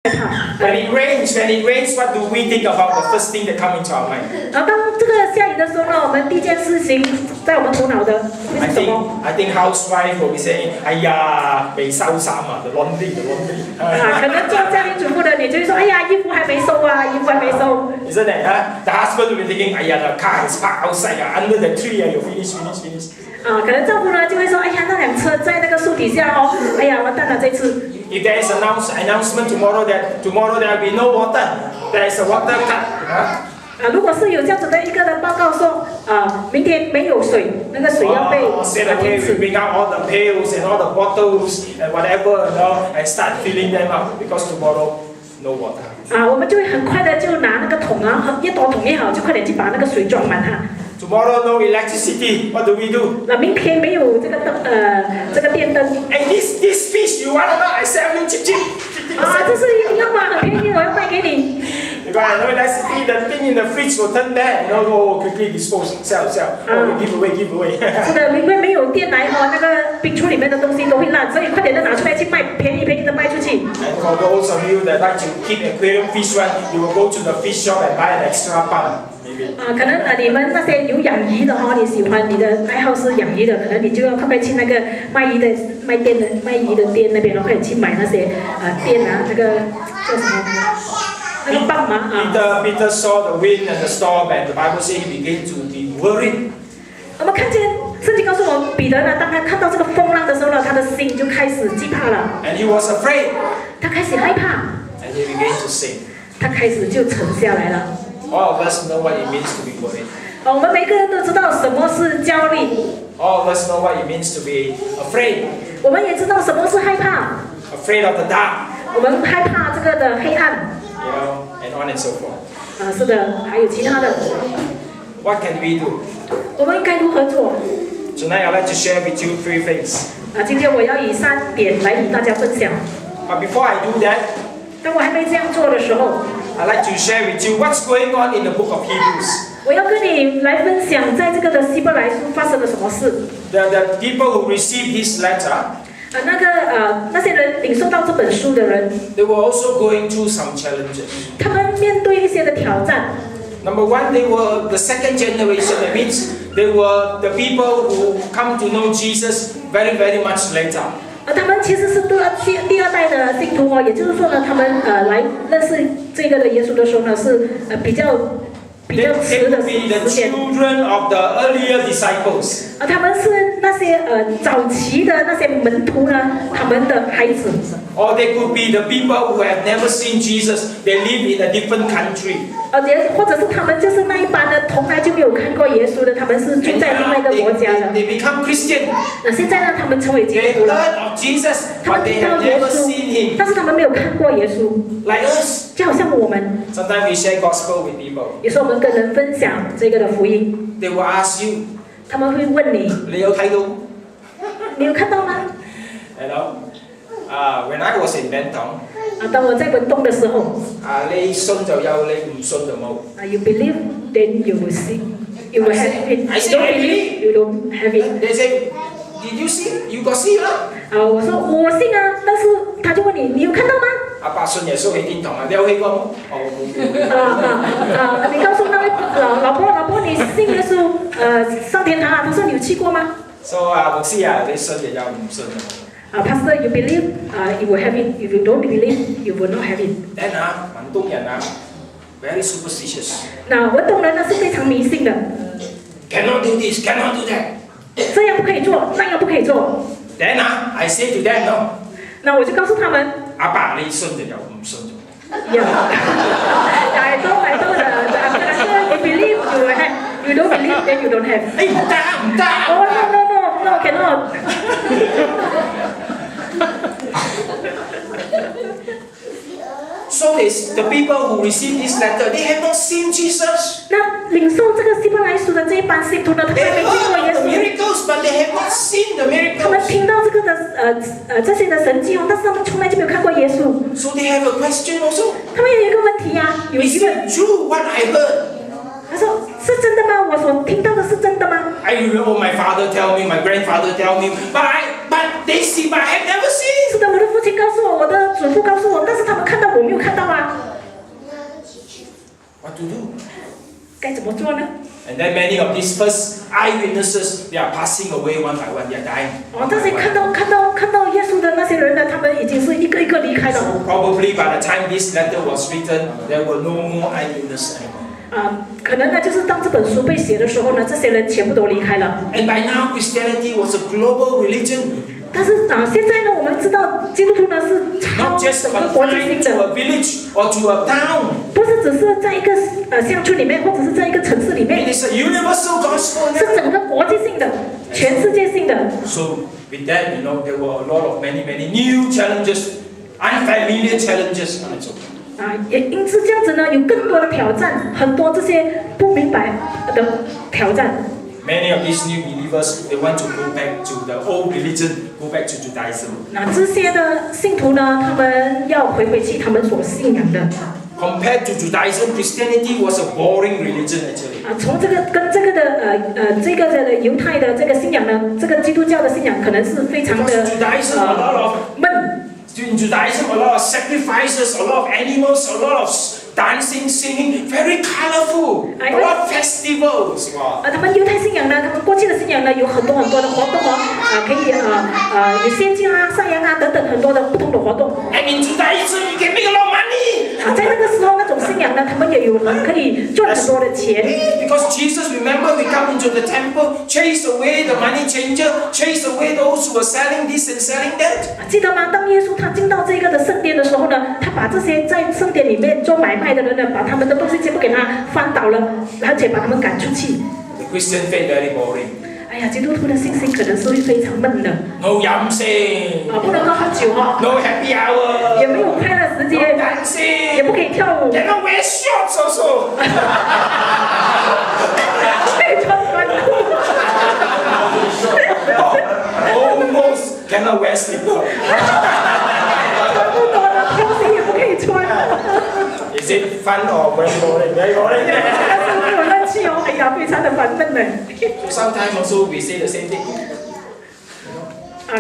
When it rains, what do we think about the first thing that comes into our mind? 然后当这个下雨的时候呢，我们第一件事情在我们头脑的会是什么？ I think housewife will be saying, 哎呀，未收衫啊 ，the laundry。可能做家庭主妇的，你就会说，哎呀，衣服还没收啊，衣服还没收。Isn't it? The husband will be thinking, 哎呀，the car is parked outside under the tree, you finish. 可能丈夫呢就会说，哎呀，那辆车在那个树底下哦，哎呀，完蛋了这次。 If there is announcement tomorrow that there will be no water, there is a water cut. 如果是有这样子的一个的报告说，明天没有水，那个水要被停止。We bring out all the pails and all the bottles and whatever, and start filling them up because tomorrow no water. 我们就会很快的就拿那个桶啊，越多桶越好，就快点去把那个水装满它。 Tomorrow no electricity. What do we do? 明天没有这个电灯。Hey, this fish you want or not? I sell you cheap. 这是一定要吗？很便宜，我要卖给你。 Because I know electricity, the thing in the fridge will turn bad. Quickly dispose, sell. Give away. 是的，因为没有电来那个冰橱里面的东西都会烂，所以快点的拿出来去卖，便宜的卖出去。And for those of you that like to keep aquarium fish one, you will go to the fish shop and buy an extra pump. 可能你们那些有养鱼的你喜欢你的爱好是养鱼的，可能你就要快去那个卖鱼的店那边，快点去买那些电那个叫什么那个棒嘛Peter saw the wind and the storm, and the Bible says he began to be worried. 我们看见圣经告诉我们，彼得呢，当他看到这个风浪的时候呢，他的心就开始惧怕了。And he was afraid. 他开始害怕。And he began to sink. 他开始就沉下来了。 All of us know what it means to be worried. 我们每个人都知道什么是焦虑。 All of us know what it means to be afraid. 我们也知道什么是害怕。 Afraid of the dark. 我们害怕这个的黑暗。And on and so forth. 是的，还有其他的。 What can we do? 我们应该如何做 Tonight I'd like to share with you 3 things. 今天我要以3点来与大家分享。 But before I do that, 当我还没这样做的时候 I'd like to share with you what's going on in the book of Hebrews. 我要跟你来分享，在这个的希伯来书发生了什么事。 The people who received this letter, 那些人领受到这本书的人 they were also going through some challenges. 他们面对一些的挑战。 Number one, they were the second generation. That means they were the people who come to know Jesus very, very much later. 他们其实是第二代的信徒也就是说呢，他们来认识这个的耶稣的时候呢，是比较迟的时间。 Children of the earlier disciples. 他们是那些早期的那些门徒呢，他们的孩子。 Or they could be the people who have never seen Jesus. They live in a different country. 或者是他们就是那一班的，从来就没有看过耶稣的，他们是住在另外一个国家的。They become Christian. 现在呢，他们成为基督徒了。They heard of Jesus, 他 but 们 they 听到 have 耶 never 稣 seen him. 但是他们没有看过耶稣。 Like us. 就好像我们。 Sometimes we share gospel with people. 有时候我们跟人分享这个的福音。 They will ask you. 他们会问你。你有睇到？你有看到吗 You know, when I was in Bentong. 当我在文东的时候。你信就有，你唔信就冇。You believe, then you will see. You will have it. I say You don't I believe, you don't have it. They say, did you see? You got see 啦？我说我信啊，但是他就问你，你有看到吗？阿爸信耶穌去天堂啊，你有去過冇？你告訴那位老婆，你信耶穌上天堂啊？他說你有去過嗎？ So 牧師啊，你信就有，唔信就冇。Pastor, you believe, you will have it. If you don't believe, you will not have it. Then 文東人very superstitious. 文東人呢是非常迷信的。Cannot do this, cannot do that. 這樣不可以做，那樣不可以做。Then I say to them no. 那我就告訴他們。阿爸，你信就有，唔信就冇。Yeah. I told you believe you will have. You don't believe, then you don't have. 唔得。Oh no, cannot. So the people who receive this letter, they have not seen Jesus. 那领受这个希伯来书的这一班信徒呢，他们没见过耶稣。Miracles, but they have not seen the miracles. 他们听到这个的这些的神迹但是他们从来就没有看过耶稣。So they have a question also. 他们有一个问题有一个。Is it true what I heard? 他说是真的吗？我所听到的是真的吗 I remember my father tell me, my grandfather tell me, but but they see, but I have never seen. 是的，我的父亲告诉我，我的祖父告诉我，但是他们看到我没有看到啊。What to do? 该怎么做呢？ And then many of these first eyewitnesses, they are passing away one by one. They are dying. 这些看到耶稣的那些人呢，他们已经是一个一个离开了。So probably by the time this letter was written, there were no more eyewitnesses anymore. 可能呢，就是当这本书被写的时候呢，这些人全部都离开了。And by now, Christianity was a global religion. 但是现在呢，我们知道基督徒呢是超 Not just 整个国际性 confined to 的， a village or to a town. 不是只是在一个乡村里面，或者是在一个城市里 It 面， is a universal gospel 是 now. 整个国际性的、全世界性的。 So with that, there were a lot of many new challenges, unfamiliar challenges on its own. 也因此这样子呢，有更多的挑战，很多这些不明白的挑战。 Many of these new believers, they want to go back to the old religion, go back to Judaism. 那这些的信徒呢，他们要回去他们所信仰的。 Compared to Judaism, Christianity was a boring religion actually. 从这个跟这个的犹太的这个信仰呢，这个基督教的信仰可能是非常的 Because Judaism, a lot of 闷。 in Judaism, a lot of sacrifices, a lot of animals, a lot of dancing, singing, very colorful, a lot of festivals. Wow. 他们犹太信仰呢，他们过去的信仰呢，有很多的活动可以有献祭啊、上羊啊等等很多的不同的活动。 And in Judaism, you can make a lot of money. 在那个时候，那种信仰呢，他们也有可以赚很多的钱。 Because Jesus, remember, we come into the temple, chase away the money changer, chase away those who are selling this and selling that. 记得吗？当耶稣他进到这个的圣殿的时候呢，他把这些在圣殿里面做买卖的人呢，把他们的东西全部给他翻倒了，而且把他们赶出去。 The Christian faith very boring. 哎呀，基督徒的信心可能是会非常闷的。 No yamsing, 不能够喝酒no happy hour, 也没有快乐时 no 间，也 dancing, 不可以跳舞， cannot wear shorts also. 不可以穿短裤。 Almost cannot wear slipper. 不多的东西也不可以穿。 Is it fun or very boring? Very boring. 但是没有乐趣哎呀，非常的烦闷的。 So sometimes also we say the same thing.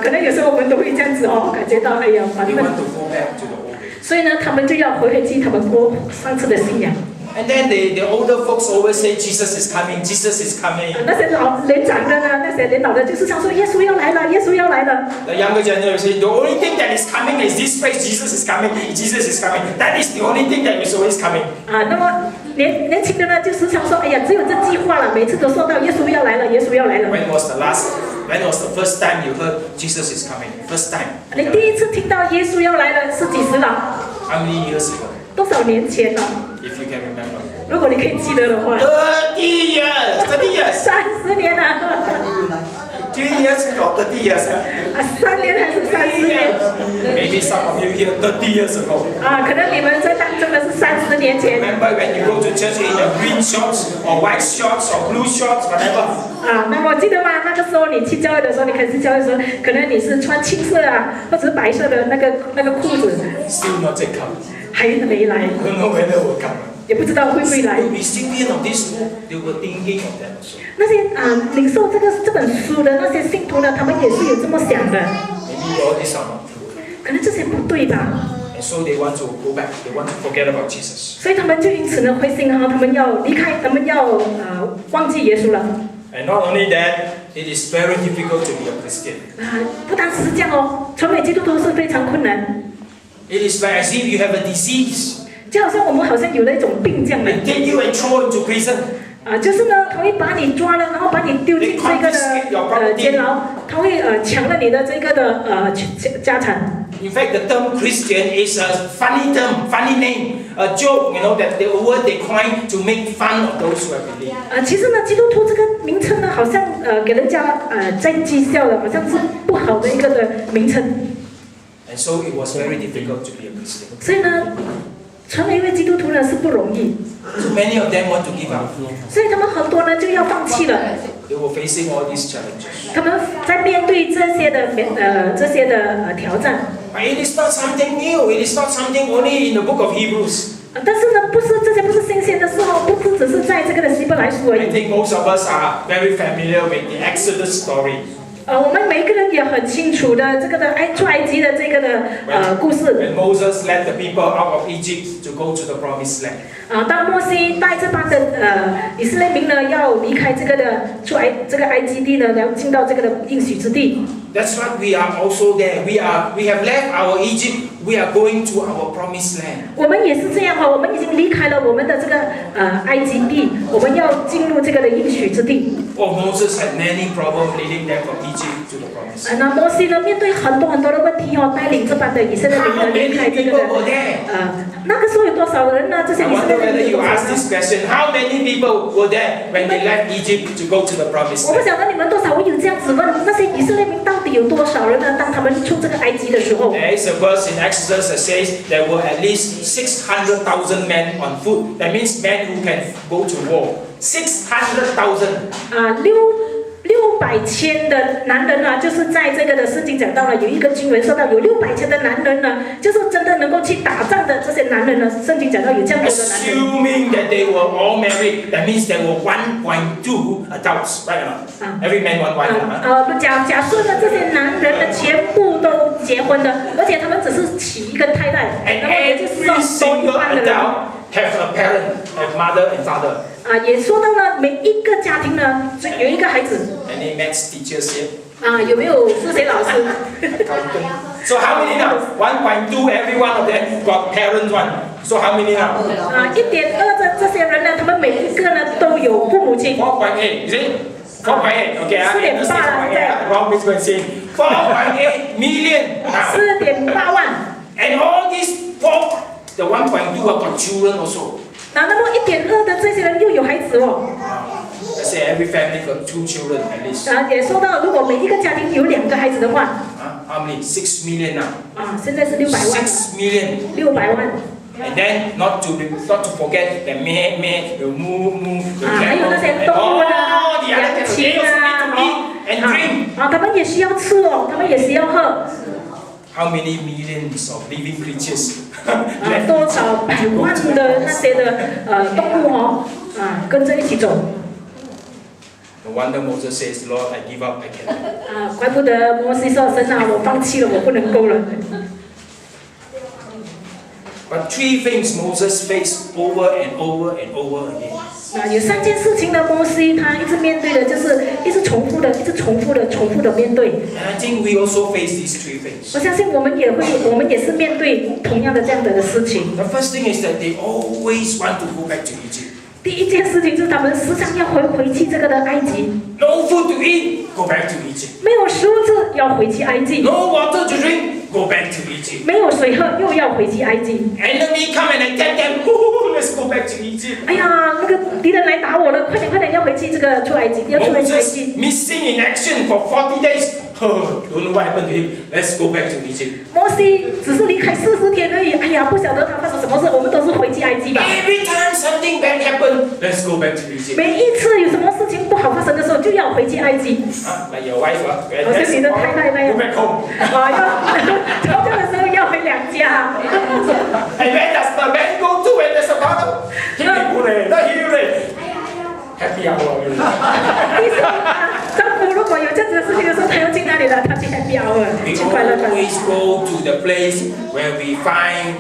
可能有时候我们都会这样子感觉到哎呀烦 We 闷。 want to go back to the old days. 所以呢，他们就要回去他们过上次的信仰。 And then the older folks always say Jesus is coming, Jesus is coming. 那些年长的呢，那些年老的，就是想说耶稣要来了，耶稣要来了。 The younger generation say the only thing that is coming is this phrase, Jesus is coming, Jesus is coming. That is the only thing that is always coming. 那么年轻的呢，就时常说，哎呀，只有这句话了，每次都说到耶稣要来了，耶稣要来了。 When was the first time you heard Jesus is coming? First time. 你第一次听到耶稣要来了是几时了？ How many years ago? 多少年前了？ If you can remember. 如果你可以记得的话。 30 years. 30 years. 30年了。 2 years or 30 years? 3年还是30年？ Maybe some of you here 30 years ago. 可能你们在当中的是30年前。 Remember when you go to church in your green shorts or white shorts or blue shorts, whatever. 那么记得吗？那个时候你去教会的时候，你开始教会的时候，可能你是穿青色或者是白色的那个裤子， Still not yet come. 还没来， Don't know whether will come. 也不知道会不会来。 The recipient of this book, they were thinking of that also. 那些领受这本书的那些信徒呢，他们也是有这么想的， Maybe all these are not true. 可能这些不对吧？ And so they want to go back. They want to forget about Jesus. 所以他们就因此呢灰心他们要离开，他们要忘记耶稣了。 And not only that, it is very difficult to be a Christian. 不单只是这样成为基督徒是非常困难。 It is like as if you have a disease. 就好像我们好像有了一种病这样的。 They take you and throw into prison. 就是呢，他会把你抓了，然后把你丢进这个的监牢，他会抢了你的这个的家产。 In fact, the term Christian is a funny term, funny name, a joke, that the word they coin to make fun of those who have believed. 其实呢，基督徒这个名称呢，好像给人家在讥笑的，好像是不好的一个的名称。 And so it was very difficult to be a Christian. 所以呢，成为一位基督徒呢是不容易。 So many of them want to give up. 所以他们很多呢就要放弃了。 They were facing all these challenges. 他们在面对这些的挑战。 But it is not something new. It is not something only in the book of Hebrews. 但是呢，这些不是新鲜的事不是只是在这个的希伯来书而 I 已。 think most of us are very familiar with the Exodus story. 我们每一个人也很清楚的这个的出埃及的这个的故事。When Moses led the people out of Egypt to go to the promised land. 当摩西带这帮的以色列民呢要离开这个的这个埃及地呢，要进到这个的应许之地。That's what we are also there. We have left our Egypt. We are going to our promised land. 我们也是这样我们已经离开了我们的这个埃及地，我们要进入这个的应许之地。Moses had many problems leading them from Egypt to the promised land. 那摩西呢面对很多的问题带领这帮的以色列民呢离开这个的那个时候有多少人呢？这些以色列民。I wonder whether you ask this question. How many people were there when they left Egypt to go to the promised land? 我不晓得你们多少会有这样子问，那些以色列民到底有多少人呢？当他们出这个埃及的时候。There is a verse in Exodus that says there were at least 600,000 men on foot. That means men who can go to war. 600,000. 600,000的男人呢，就是在这个的圣经讲到了，有一个经文说到有600,000的男人呢，就是真的能够去打仗的这些男人呢，圣经讲到有这样多的男人。Assuming that they were all married, that means there were 1.2 adults, right or not? Every man one wife. 假设呢，这些男人呢全部都结婚了，而且他们只是娶一个太太，然后也就是说多一半的人。Have a parent, have mother and father. 也说到了每一个家庭呢，有一个孩子。Any maths teachers here? 有没有数学老师？So how many now? 1.2, every one of them got parents one. So how many now? 1.2的这些人呢，他们每一个呢都有父母亲。4.8, is it? 4.8, okay. 4.8 Wrong is going to say 4.8 million. 4.8万。And all these the 1.2 have got children also. 那么1.2的这些人又有孩子Let's say every family got 2 children at least. 也说到，如果每一个家庭有2个孩子的话。How many? 6 million now. 现在是600万。6 million. 600万。And then not to forget the meh, the moo, the camel, all the other things they also need to eat and drink. 他们也需要吃他们也需要喝。How many millions of living creatures? 多少百万的那些的动物跟着一起走。No wonder Moses says, Lord, I give up, I cannot. 怪不得摩西说，神我放弃了，我不能够了。But 3 things Moses faced over and over and over again. 有3件事情呢，摩西他一直面对的，就是一直重复的面对。And I think we also face these 3 things. 我相信我们也是面对同样的这样的事情。The first thing is that they always want to go back to Egypt. 第一件事情就是他们时常要回去这个的埃及。No food to eat, go back to Egypt. 没有食物吃，要回去埃及。No water to drink, go back to Egypt. 没有水喝，又要回去埃及。Enemy come and attack them. Let's go back to Egypt. 哎呀，那个敌人来打我了，快点要回去这个出埃及，要出埃及。Missing in action for 40 days. Don't know what happened to him. Let's go back to Egypt. 摩西只是离开40天而已，哎呀，不晓得他发生什么事，我们都是回去埃及吧。Every time something bad happened, let's go back to Egypt. 每一次有什么事情不好发生的时候，就要回去埃及。Like your wife, 好像你的太太那样。Go back home. 吵架的时候要回娘家。And where does the man go to when there's a problem? Happy hour. 丈夫如果有这样子的事情的时候，他要去哪里了？他去 happy hour， 去快乐馆。We always go to the place where we find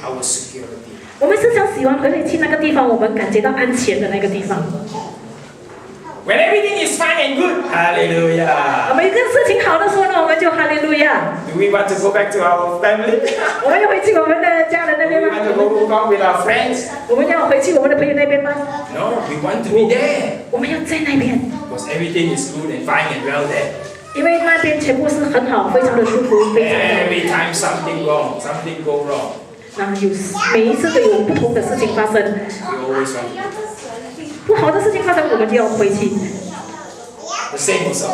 our security. 我们时常喜欢回去那个地方，我们感觉到安全的那个地方。When everything is fine and good, hallelujah. 每个事情好的时候呢，我们就哈利路亚。Do we want to go back to our family? 我们要回去我们的家人那边吗 Do we want to go with our friends? 我们要回去我们的朋友那边吗 No, we want to be there. 我们要在那边。Because everything is good and fine and well there. 因为那边全部是很好，非常的舒服，非常的。Every time something wrong, something go wrong. 每一次都有不同的事情发生。We always want to. 不好的事情发生，我们就要回去。The same also.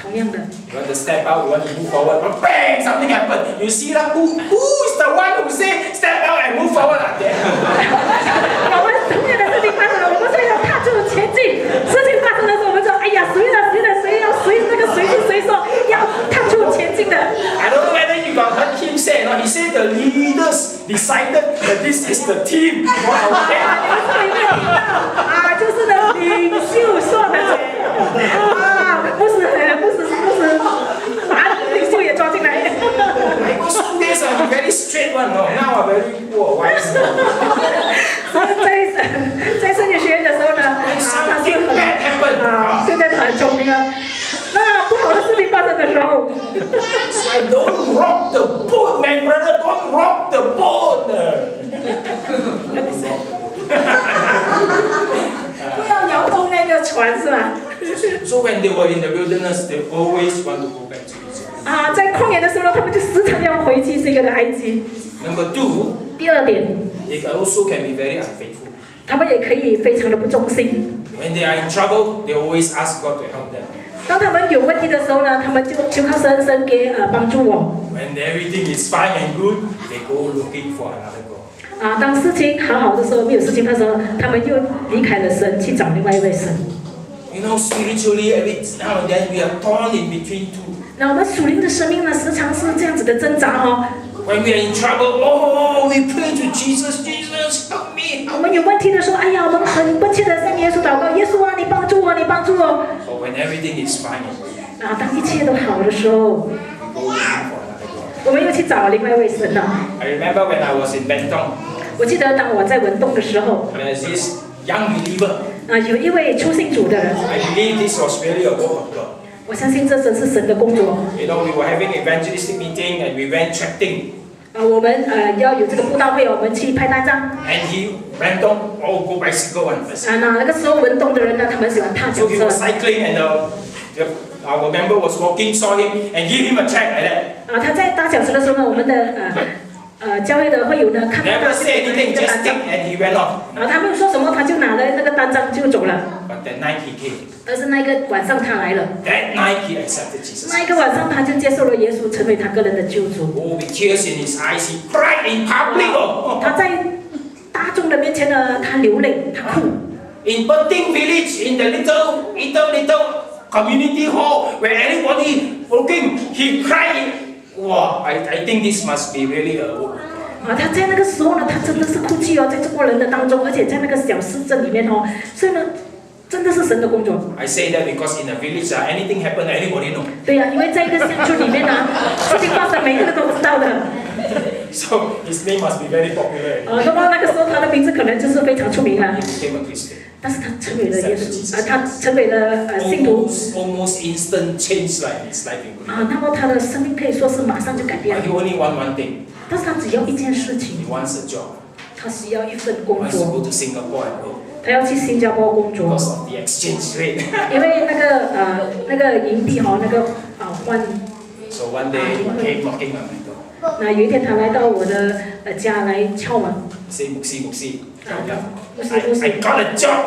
同样的。You want to step out, you want to move forward, but bang, something happened. You see that who is the one who say step out and move forward? 我们同样的事情发生了，我们说要踏出前进。事情发生的时候，我们说，哎呀，谁那个谁是谁说要踏出前进的。I don't know whether you got heard him say or not. He said the leaders decided that this is the team for our camp. 你们有没有听到？就是呢，领袖说的。不是 very straight one, no. Now I'm very wise. 在圣经学院的时候呢，他是现在很聪明啊。那不好的事情发生的时候 I don't rock the boat, my brother. Don't rock the boat. 不要摇动那个船是吧？ So when they were in the wilderness, they always want to go back to Egypt. 在旷野的时候，他们就时常要回去这个的埃及。Number 2, 第二点， they also can be very unfaithful. 他们也可以非常的不忠心。When they are in trouble, they always ask God to help them. 当他们有问题的时候呢，他们就求靠神给帮助我。When everything is fine and good, they go looking for another God. 当事情好好的时候，没有事情的时候，他们又离开了神，去找另外一位神。You know, spiritually, every now and then we are torn in between two. 那我们属灵的生命呢，时常是这样子的挣扎哦。When we are in trouble, oh, we pray to Jesus, Jesus, help me. 我们有问题的时候，哎呀，我们很迫切的向耶稣祷告，耶稣啊，你帮助我，你帮助我。Or when everything is fine, 当一切都好的时候， we go looking for another God. 我们又去找另外一位神了。I remember when I was in Bentong, 我记得当我在文东的时候， there's this young believer. 有一位初信主的人， I believe this was really a work of God. 我相信这真是神的工作。You know, we were having evangelistic meeting and we went trekking. 我们要有这个布道会，我们去拍单张。And he went on, oh, go bicycle one. 那个时候文东的人呢，他们喜欢踏脚 So he 车。 was cycling and our member was walking, saw him and gave him a check like that. 他在搭脚车的时候呢，我们的教会的会友呢，看到 Never 他 say 就 anything, 拿 just 单张， take and he went off. 他没有说什么，他就拿了那个单张就走了。 But that night he came. 但是那个晚上他来了， That night he accepted Jesus. 那一个晚上他就接受了耶稣，成为他个人的救主。 Oh, with tears in his eyes, he cried in public. Oh. 他在大众的面前呢，他流泪，他哭。 In Penting village, in the little community hall where everybody walking, he cried. Wow, I think this must be really a work. 他在那个时候呢，他真的是哭泣哦，在中国人的当中，而且在那个小市镇里面哦，所以呢，真的是神的工作。 I say that because in a village, anything happen, everybody know. 对呀、因为在一个乡村里面呢，事情发生，每个人都知道的。So his name must be very popular. 那么那个时候他的名字可能就是非常出名啊 He。became a Christian. 但是他成为了耶稣，他成为了信徒。 Almost instant change like his life in Korea. 那么他的生命可以说是马上就改变 But 了。 he only want one thing. 但是他只要一件事 He 情， wants a job. 他需要一份 He 工 wants to 作， go to Singapore and work 他要去新加坡工作， because of the exchange rate. 因为那个银币那个换。 So one day he came knocking on my door. 那有一天他来到我的家来敲门， He said, Muksi, I got a job.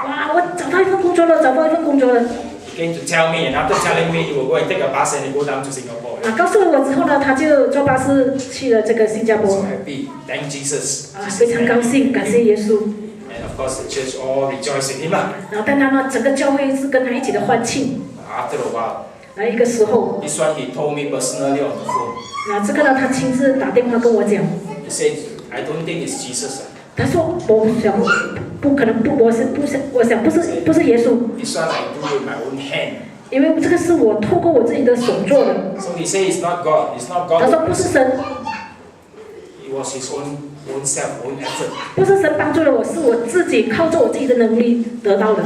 哇，我找到一份工作了，找到一份工作了。 He came to tell me, and after telling me, he will go and take a bus and go down to Singapore. 告诉了我之后呢，他就坐巴士去了这个新加 So 坡。 happy, thank Jesus. 非常高兴，感谢耶稣。 And of course, the church all rejoiced with him. 然后当然呢，整个教会是跟他一起的欢庆。 After a while, 一个时候， this one he told me personally on the phone. 这个呢，他亲自打电话跟我讲。 He said, I don't think it's Jesus. 他说：“我想不可能不，我想不是耶稣， This one I do with my own hand. 因为这个是我透过我自己的手做的。 So he said it's not God. It's not God. 他说不是神， It was his own self, own effort. 不是神帮助了我，是我自己靠着我自己的能力得到的。